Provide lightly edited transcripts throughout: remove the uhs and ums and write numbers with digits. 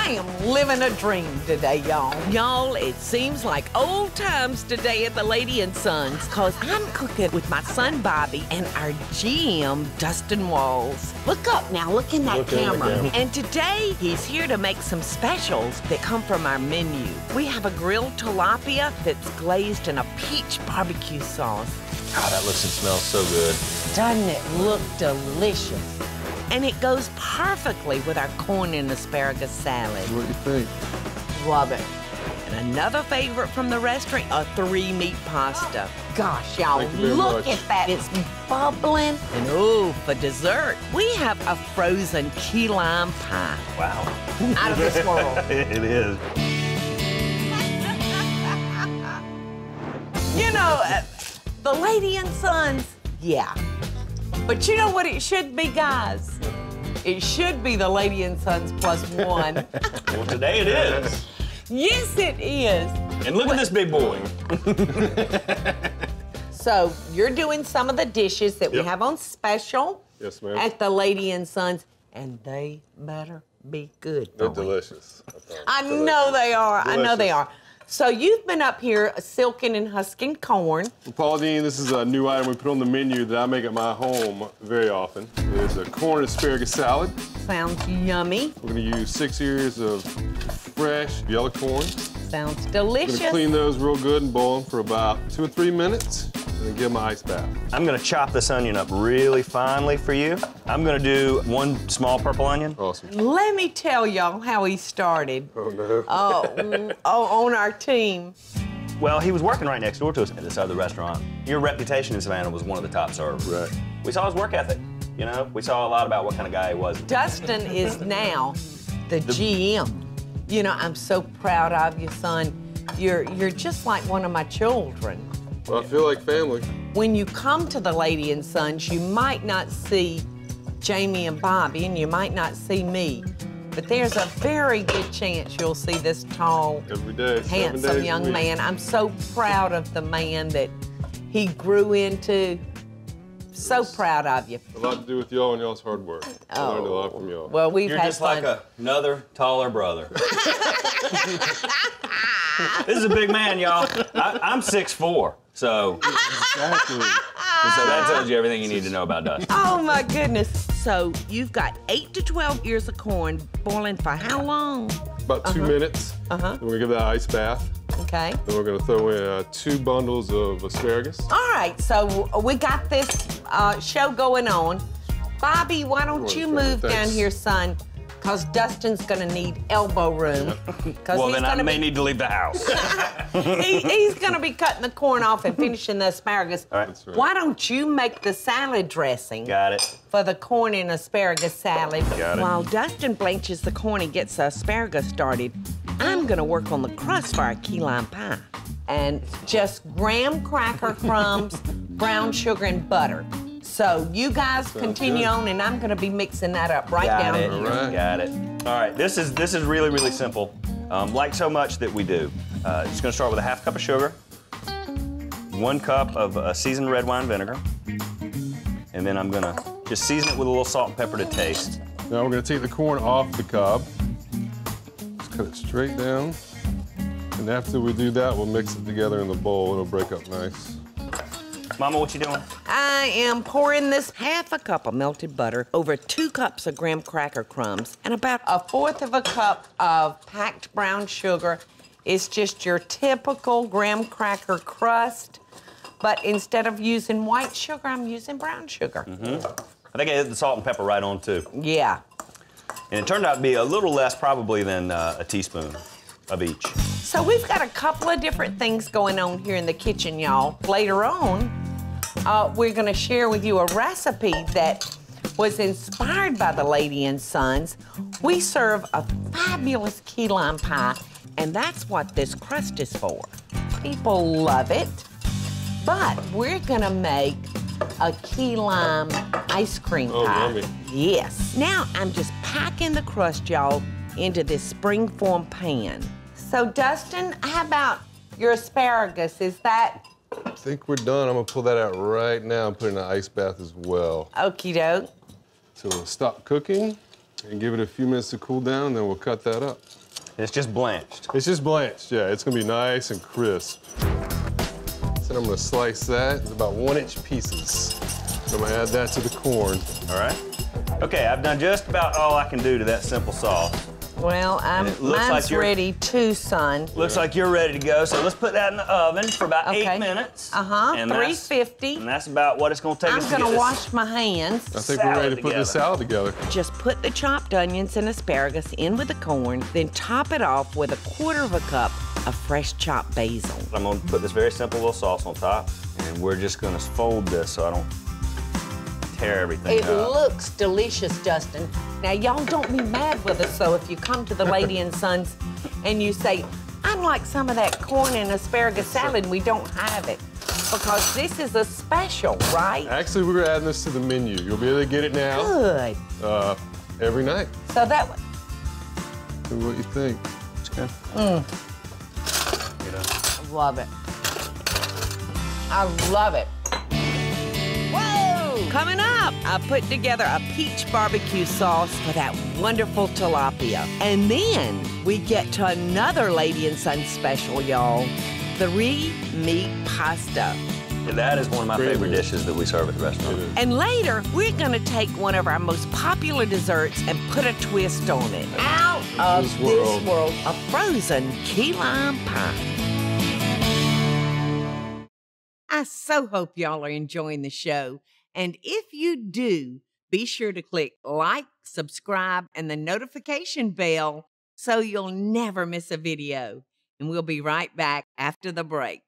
I am living a dream today, y'all. Y'all, it seems like old times today at the Lady and Sons, cause I'm cooking with my son Bobby and our GM, Dustin Walls. Look up now, look in that camera. And today, he's here to make some specials that come from our menu. We have a grilled tilapia that's glazed in a peach barbecue sauce. Oh, that looks and smells so good. Doesn't it look delicious? And it goes perfectly with our corn and asparagus salad. What do you think? Love it. And another favorite from the restaurant, a 3-meat pasta. Gosh, y'all, look at that. It's bubbling. And oh, for dessert, we have a frozen key lime pie. Wow. Out of this world. It is. You know, the Lady and Sons, yeah. But you know what it should be, guys? It should be the Lady and Sons +1. Well, today it is. Yes, it is. And look at this big boy. So you're doing some of the dishes that we have on special at the Lady and Sons, and they better be good. They're delicious. I know they are. Delicious. I know they are. So you've been up here silking and husking corn. Well, Paula, Deen, this is a new item we put on the menu that I make at my home very often. It's a corn and asparagus salad. Sounds yummy. We're gonna use 6 ears of fresh yellow corn. Sounds delicious. We're gonna clean those real good and boil them for about 2 or 3 minutes, and then give them an ice bath. I'm gonna chop this onion up really finely for you. I'm gonna do 1 small purple onion. Awesome. Let me tell y'all how he started. Oh, no. On our team. Well, he was working right next door to us at this other restaurant. Your reputation in Savannah was one of the top servers. Right. We saw his work ethic. You know, we saw a lot about what kind of guy he was. Dustin is now the GM. You know, I'm so proud of you, son. You're just like one of my children. Well, I feel like family. When you come to the Lady and Sons, you might not see Jamie and Bobby, and you might not see me, but there's a very good chance you'll see this tall, every day, handsome young man. I'm so proud of the man that he grew into. So proud of you. A lot to do with y'all and y'all's hard work. I learned a lot from y'all. Well, we've You're had just fun. like another taller brother. This is a big man, y'all. I'm 6'4", so. Exactly. So that tells you everything you need to know about Dustin. Oh my goodness. So you've got 8 to 12 ears of corn boiling for how long? About 2 minutes. Then we're gonna give that an ice bath. Okay. Then we're gonna throw in 2 bundles of asparagus. All right, so we got this show going on. Bobby, why don't you move down here, son? Because Dustin's gonna need elbow room. Well, then I may need to leave the house. He's gonna be cutting the corn off and finishing the asparagus. All right. Why don't you make the salad dressing? Got it. For the corn and asparagus salad. Got it. While Dustin blanches the corn and gets the asparagus started, I'm gonna work on the crust for our key lime pie. And just graham cracker crumbs, brown sugar, and butter. So you guys continue on, and I'm gonna be mixing that up down here. Got it. All right, this is really, really simple. Like so much that we do. Just gonna start with a 1/2 cup of sugar, 1 cup of seasoned red wine vinegar, and then I'm gonna just season it with a little salt and pepper to taste. Now we're gonna take the corn off the cob. Just cut it straight down. And after we do that, we'll mix it together in the bowl. It'll break up nice. Mama, what you doing? I am pouring this 1/2 cup of melted butter over 2 cups of graham cracker crumbs and about 1/4 cup of packed brown sugar. It's just your typical graham cracker crust, but instead of using white sugar, I'm using brown sugar. I think I hit the salt and pepper right on, too. Yeah. And it turned out to be a little less probably than a teaspoon of each. So we've got a couple of different things going on here in the kitchen, y'all. Later on, we're gonna share with you a recipe that was inspired by the Lady and Sons. We serve a fabulous key lime pie, and that's what this crust is for. People love it, but we're gonna make a key lime ice cream pie. Yummy. Yes. Now I'm just packing the crust, y'all, into this springform pan. So Dustin, how about your asparagus? Is that? I think we're done. I'm gonna pull that out right now and put it in an ice bath as well. Okie doke. So we'll stop cooking. And give it a few minutes to cool down, and then we'll cut that up. It's just blanched. It's just blanched, yeah. It's gonna be nice and crisp. So I'm gonna slice that into about 1-inch pieces. I'm gonna add that to the corn. All right. Okay, I've done just about all I can do to that simple sauce. Well, mine's ready too, son. Looks like you're ready to go, so let's put that in the oven for about 8 minutes. 350. And that's about what it's gonna take us to get I'm gonna wash my hands. I think we're ready to put this salad together. Just put the chopped onions and asparagus in with the corn, then top it off with 1/4 cup of fresh chopped basil. I'm gonna put this very simple little sauce on top, and we're just gonna fold this so I don't tear everything up. It looks delicious, Dustin. Now, y'all don't be mad with us, though, if you come to the Lady and Sons and you say, I'd like some of that corn and asparagus salad, we don't have it. Because this is a special, right? Actually, we're adding this to the menu. You'll be able to get it now. Good. Every night. So that one. So what you think? It's good. I love it. I love it. Whoa! Coming up, I put together a peach barbecue sauce for that wonderful tilapia. And then we get to another Lady and Son special, y'all. 3-meat pasta. And that is one of my favorite dishes that we serve at the restaurant. And later, we're gonna take one of our most popular desserts and put a twist on it. Out of this world, a frozen key lime pie. I so hope y'all are enjoying the show. And if you do, be sure to click like, subscribe, and the notification bell so you'll never miss a video. And we'll be right back after the break.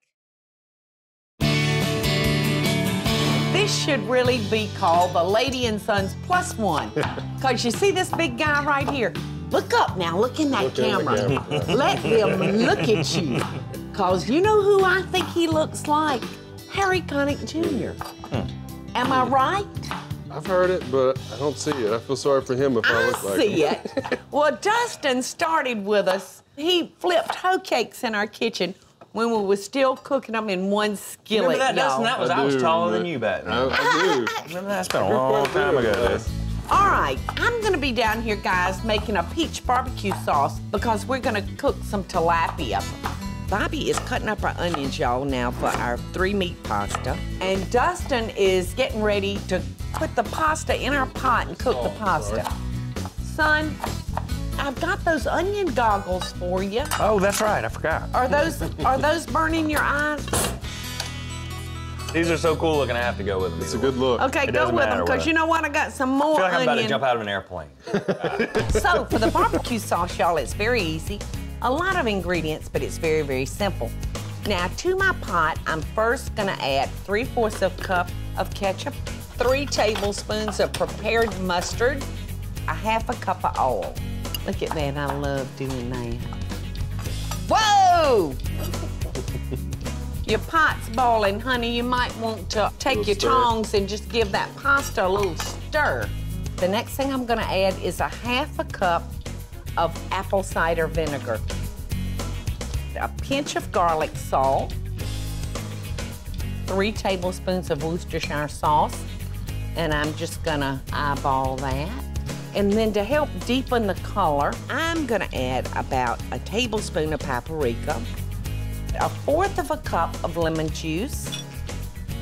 This should really be called the Lady and Sons +1. Because you see this big guy right here? Look up now, look in that camera. Let them look at you. Because you know who I think he looks like? Harry Connick Jr. Am I right? I've heard it, but I don't see it. I feel sorry for him if I look like him. I see it. Well, Dustin started with us. He flipped hoe cakes in our kitchen when we were still cooking them in one skillet. Remember that, Dustin? That was, I was taller than you back then. I do. Remember that? It's been a long time ago. All right, I'm gonna be down here, guys, making a peach barbecue sauce because we're gonna cook some tilapia. Bobby is cutting up our onions, y'all, now for our 3-meat pasta. And Dustin is getting ready to put the pasta in our pot and cook the pasta. Son, I've got those onion goggles for you. Oh, that's right, I forgot. Are those burning your eyes? These are so cool looking, I have to go with them. It's a good look. Okay, go with them, because you know what? I got some more I feel like onion. I'm about to jump out of an airplane. So, for the barbecue sauce, y'all, it's very easy. A lot of ingredients, but it's very, very simple. Now, to my pot, I'm first gonna add 3/4 cup of ketchup, 3 tablespoons of prepared mustard, 1/2 cup of oil. Look at that, I love doing that. Whoa! Your pot's boiling, honey. You might want to take your tongs and just give that pasta a little stir. The next thing I'm gonna add is 1/2 cup of apple cider vinegar, a pinch of garlic salt, 3 tablespoons of Worcestershire sauce, and I'm just gonna eyeball that. And then to help deepen the color, I'm gonna add about a tablespoon of paprika, 1/4 cup of lemon juice,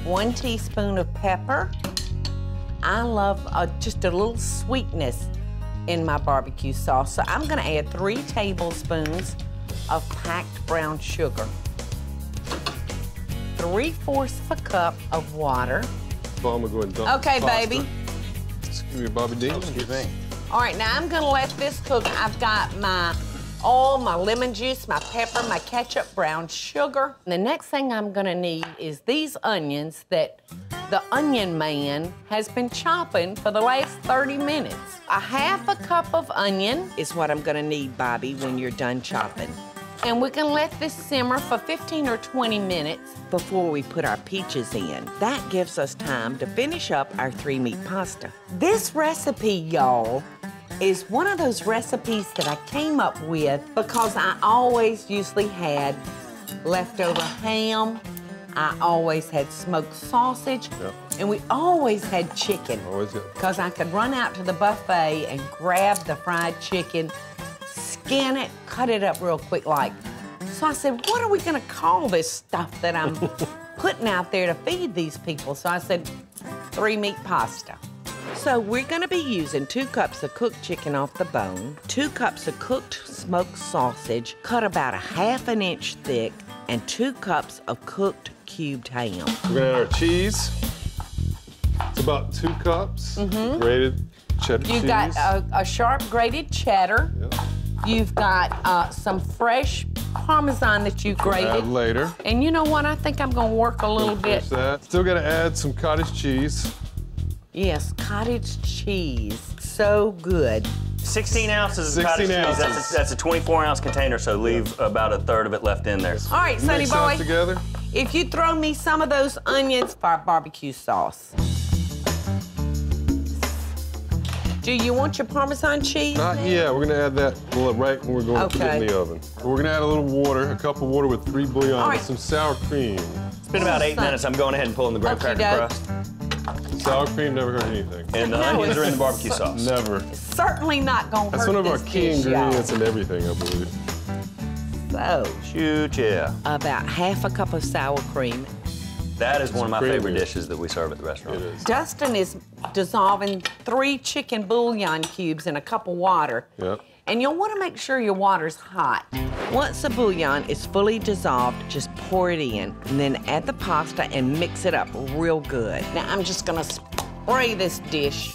1 teaspoon of pepper. I love just a little sweetness in my barbecue sauce, so I'm gonna add 3 tablespoons of packed brown sugar, 3/4 cup of water. Well, I'm gonna go ahead and dump Okay, the pasta. baby. Excuse me, Bobby Deen. Excuse me. All right, now I'm gonna let this cook. I've got my oil, my lemon juice, my pepper, my ketchup, brown sugar. The next thing I'm gonna need is these onions that the onion man has been chopping for the last 30 minutes. 1/2 cup of onion is what I'm gonna need, Bobby, when you're done chopping. And we're gonna let this simmer for 15 or 20 minutes before we put our peaches in. That gives us time to finish up our 3-meat pasta. This recipe, y'all, is one of those recipes that I came up with because I always usually had leftover ham. I always had smoked sausage. And we always had chicken. Always good. Because I could run out to the buffet and grab the fried chicken, skin it, cut it up real quick like. So I said, what are we gonna call this stuff that I'm putting out there to feed these people? So I said, 3-meat pasta. So we're gonna be using 2 cups of cooked chicken off the bone, 2 cups of cooked smoked sausage, cut about 1/2 inch thick, and 2 cups of cooked cubed ham. We're gonna add our cheese. It's about 2 cups. Grated cheddar cheese. You've got a sharp grated cheddar. Yep. You've got some fresh Parmesan that you grated. Add later. And you know what? I think I'm gonna work a little bit. That. Still gotta add some cottage cheese. Yes, cottage cheese. So good. 16 ounces of cottage 16 cheese. ounces. That's a 24-ounce container, so leave about 1/3 of it left in there. All right, Sonny Mix boy. that together. If you throw me some of those onions for our barbecue sauce. Do you want your Parmesan cheese? Not yet. We're gonna add that right when we're going to put it in the oven. We're gonna add a little water, a cup of water with 3 bouillon, All right. some sour cream. It's been about 8 minutes. I'm going ahead and pulling the graham cracker Okey-doke. crust. Sour cream never hurt anything. And the No, onions are in the it's barbecue sauce. Never. Certainly not gonna That's hurt one of our this key dish, ingredients in everything, I believe. y'all. So, Shoot, yeah. about 1/2 cup of sour cream. That is one of my creamy. favorite dishes that we serve at the restaurant. It is. Dustin is dissolving 3 chicken bouillon cubes in a cup of water. Yep. And you'll want to make sure your water's hot. Once the bouillon is fully dissolved, just pour it in, and then add the pasta and mix it up real good. Now I'm just gonna spray this dish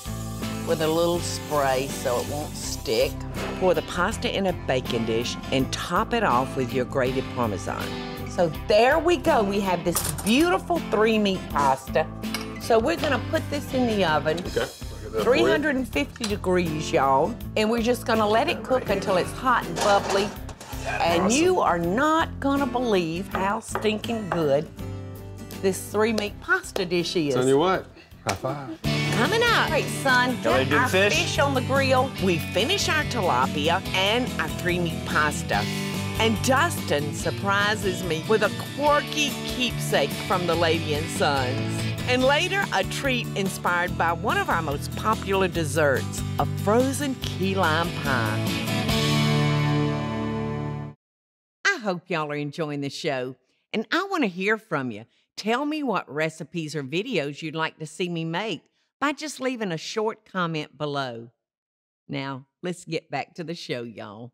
with a little spray so it won't stick. Pour the pasta in a baking dish and top it off with your grated Parmesan. So there we go. We have this beautiful 3-meat pasta. So we're gonna put this in the oven. Okay. I'll get that for you. 350 degrees, y'all. And we're just gonna let it cook until it's hot and bubbly. And you are not gonna believe how stinking good this 3-meat pasta dish is. Tell you what, high five. Coming up. All right, son, Y'all ready get to do our the fish? fish on the grill. We finish our tilapia and our 3-meat pasta. And Dustin surprises me with a quirky keepsake from the Lady and Sons. And later, a treat inspired by one of our most popular desserts, a frozen key lime pie. I hope y'all are enjoying the show, and I want to hear from you. Tell me what recipes or videos you'd like to see me make by just leaving a short comment below. Now, let's get back to the show, y'all.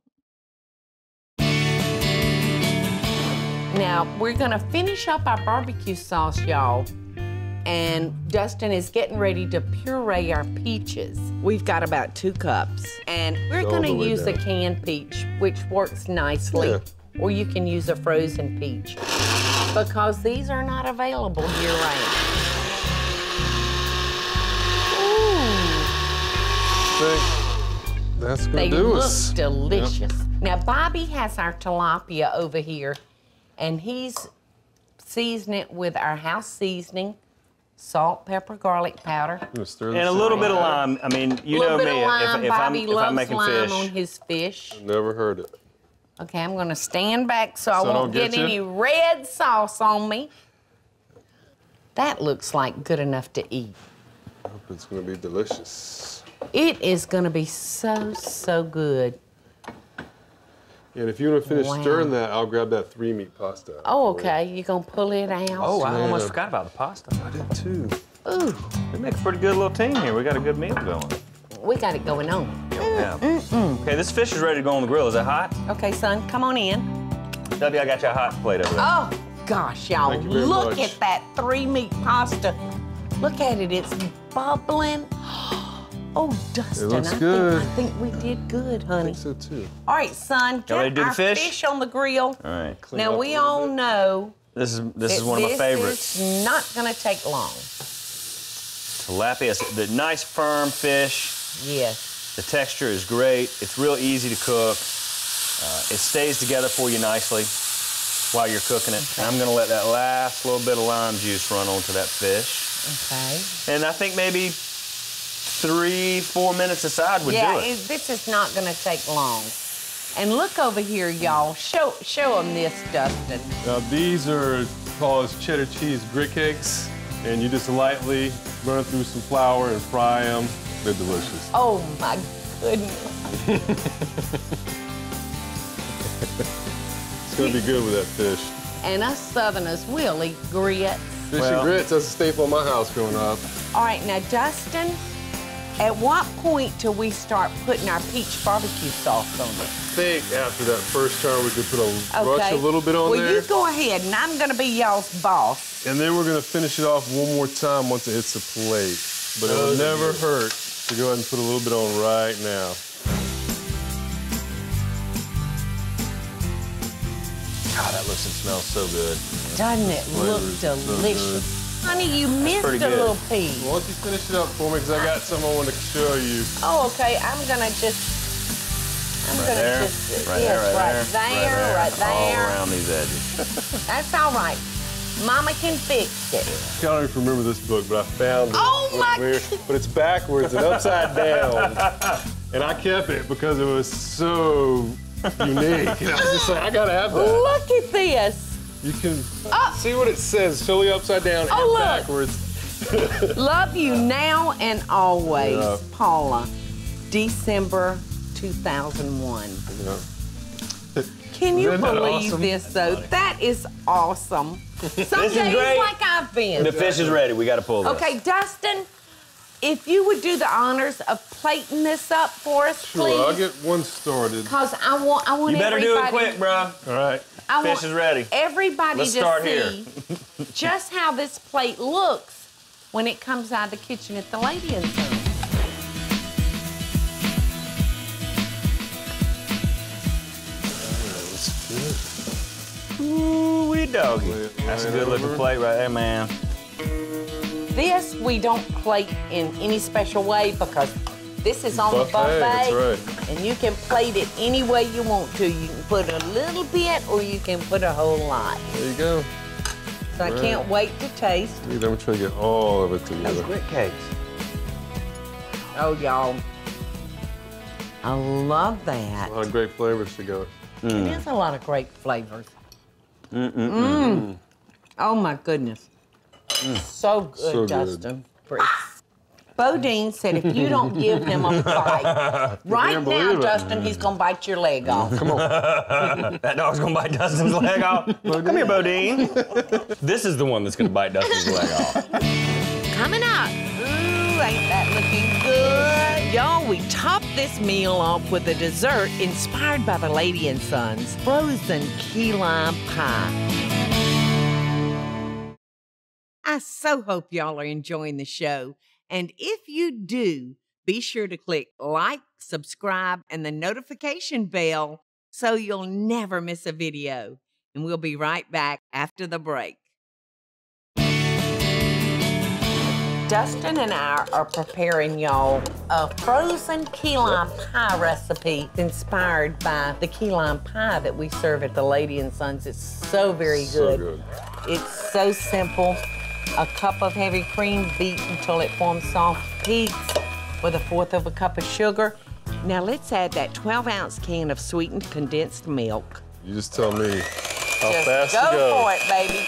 Now, we're gonna finish up our barbecue sauce, y'all. And Dustin is getting ready to puree our peaches. We've got about 2 cups. And we're All gonna the way use a down. canned peach, which works nicely. Yeah. Or you can use a frozen peach. Because these are not available year-round. That's gonna They do look us. delicious. Now, Bobby has our tilapia over here, and he's seasoning it with our house seasoning, salt, pepper, garlic powder. I'm gonna stir And this a little in. bit of lime. I mean, you A know little bit me. of lime. If Bobby loves I'm making lime fish, on his fish. Never heard it. Okay, I'm gonna stand back so I So I won't don't get get you? any red sauce on me. That looks like good enough to eat. I hope it's gonna be delicious. It is gonna be so, so good. And if you want to finish Wow. stirring that, I'll grab that 3-meat pasta. Oh, okay, you gonna pull it out? oh, I almost Yeah. forgot about the pasta. I did too. Ooh, We make a pretty good little team here. We got a good meal going. we got it going on. Yeah. Okay, this fish is ready to go on the grill. Is it hot? Okay, son, come on in. W, I got you a hot plate over there. Oh, gosh, y'all, Thank you very look much. at that 3-meat pasta. Look at it, it's bubbling. Oh, Dustin, looks good. I think we did good, I honey. think so too. All right, son, Y'all ready get to do the our fish? fish on the grill. All right. Clean Now, up we a little all bit. know This is that one of my favorites. This is not gonna take long. Tilapia, it's the nice firm fish. Yes. The texture is great. It's real easy to cook. It stays together for you nicely while you're cooking it. And I'm gonna let that last little bit of lime juice run onto that fish. Okay. And I think maybe 3-4 minutes aside would do it. This is not gonna take long. And look over here, y'all. Show them this, Dustin. Now these are called cheddar cheese grit cakes. and you just lightly run through some flour and fry them. They're delicious. Oh my goodness. It's gonna be good with that fish. And us Southerners will eat grits. Fish and grits, that's a staple in my house growing up. All right, now Dustin, at what point do we start putting our peach barbecue sauce on it? I think after that first turn, we could put brush a little bit on there. Well, you go ahead, and I'm gonna be y'all's boss. And then we're gonna finish it off one more time once it hits the plate. But it'll never hurt to go ahead and put a little bit on right now. God, that looks and smells so good. Doesn't it look delicious? Honey, you missed a little piece. Well, once you finish it up for me, because I got some I want to show you. Oh, okay. I'm gonna just Right there. All around these edges. That's all right. Mama can fix it. I don't even remember this book, but I found it. Oh my! But it's backwards and upside down. And I kept it because it was so unique. And I was just like, I gotta have that. Look at this. You can see what it says, totally upside down and backwards. Love you now and always, Yeah. Paula. December 2001. Yeah. Can you Isn't that believe awesome? this, though? That is awesome. Some is days great. like I've been. The fish is ready. We got to pull this. Okay, Dustin, if you would do the honors of plating this up for us, please. Sure, I'll get one started. Because I want You better do it quick, bro. All right. I Fish want is ready. everybody Let's to start see just how this plate looks when it comes out of the kitchen at the Lady and Son. Ooh-wee doggy. That's a good looking plate right there, man. This we don't plate in any special way because this is on the buffet. That's right. And you can plate it any way you want to. You can put a little bit or you can put a whole lot. There you go. So I can't wait to taste. I'm trying to get all of it together. Those grit cakes. Oh, y'all. I love that. A lot of great flavors together. It is a lot of great flavors. Oh, my goodness. So good, So good. Dustin. Bo Deen said if you don't give him a bite, right now, believe it. Dustin, he's going to bite your leg off. Come on. That dog's gonna bite Dustin's leg off. Come here, Bodine. This is the one that's gonna bite Dustin's leg off. Coming up. Ooh, ain't that looking good? Y'all, we topped this meal off with a dessert inspired by the Lady and Sons frozen key lime pie. I so hope y'all are enjoying the show. And if you do, be sure to click like, subscribe, and the notification bell so you'll never miss a video. And we'll be right back after the break. Dustin and I are preparing y'all a frozen key lime pie recipe inspired by the key lime pie that we serve at the Lady and Sons. It's so very So good. good. It's so simple. A cup of heavy cream beat until it forms soft peaks with 1/4 cup of sugar. Now let's add that 12-ounce can of sweetened condensed milk. You just tell me how Just fast go to go. for it, baby.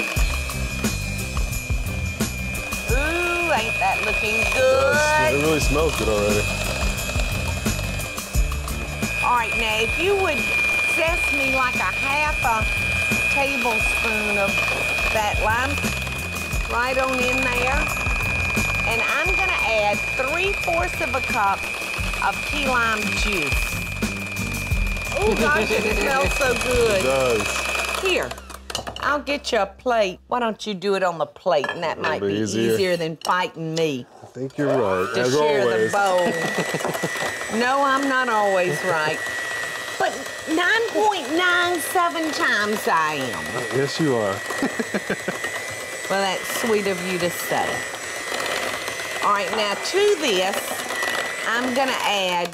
Ooh, ain't that looking It good? really smells good already. All right, now if you would zest me like a 1/2 tablespoon of that lime right on in there. And I'm gonna add 3/4 cup of key lime juice. Oh gosh, it smells so good. It does. Here, I'll get you a plate. Why don't you do it on the plate? And that might be easier than fighting me I think you're right, to as share always. the bowl. No, I'm not always right. But 9.97 times I am. Yes, you are. Well, that's sweet of you to say. All right, now to this, I'm gonna add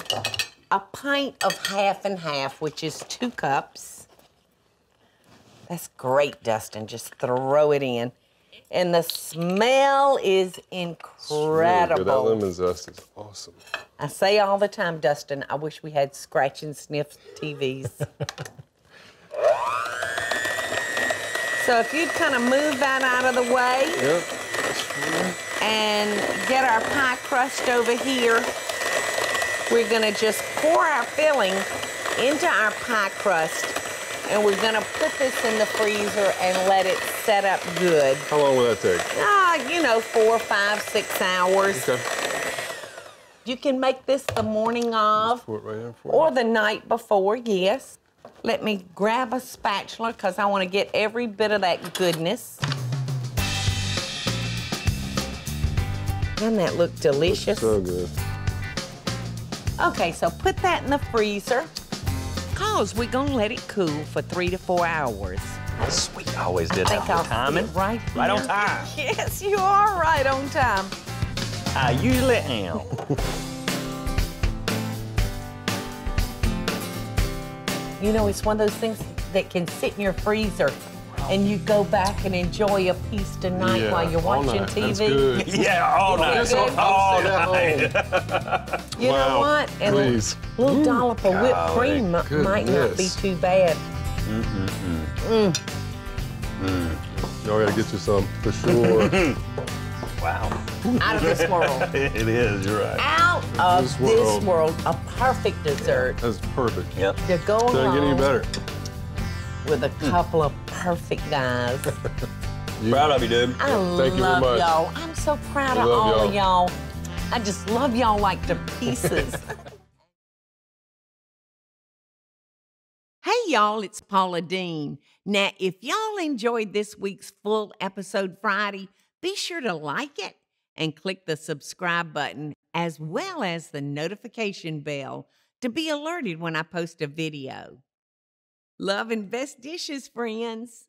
a pint of 1/2 and 1/2, which is 2 cups. That's great, Dustin. Just throw it in. And the smell is incredible. Really good. That lemon zest is awesome. I say all the time, Dustin, I wish we had scratch and sniff TVs. So if you'd kind of move that out of the way. Yep. and get our pie crust over here. We're gonna just pour our filling into our pie crust, and we're gonna put this in the freezer and let it set up good. How long will that take? You know, 4, 5, 6 hours. Okay. You can make this the morning of Pour it right in for or you. the night before, yes. Let me grab a spatula because I want to get every bit of that goodness. Doesn't that look delicious? So good. Okay, so put that in the freezer because we're going to let it cool for 3 to 4 hours. Sweet, I always did I that think for I'll put timing. it right Right on here. time. Yes, you are right on time. I usually am. You know, it's one of those things that can sit in your freezer and you go back and enjoy a piece tonight Yeah, while you're all watching night. TV. That's good. Yeah, all Is it night. good? All I'll night. You know Wow, what? And please. a little dollop of whipped golly, cream might not be goodness. too bad. Y'all gotta get you some for sure. Wow. Out of this world. It is, you're right. Out of This this world. world. A perfect dessert That's perfect. Yep. to go Doesn't get any along better. with a couple of perfect guys. Proud of you, dude. I Thank you very love much. y'all. I'm so proud of love all of y'all. I just love y'all like to pieces. Hey, y'all, it's Paula Deen. Now, if y'all enjoyed this week's full episode Friday, be sure to like it and click the subscribe button as well as the notification bell to be alerted when I post a video. Love and best dishes, friends.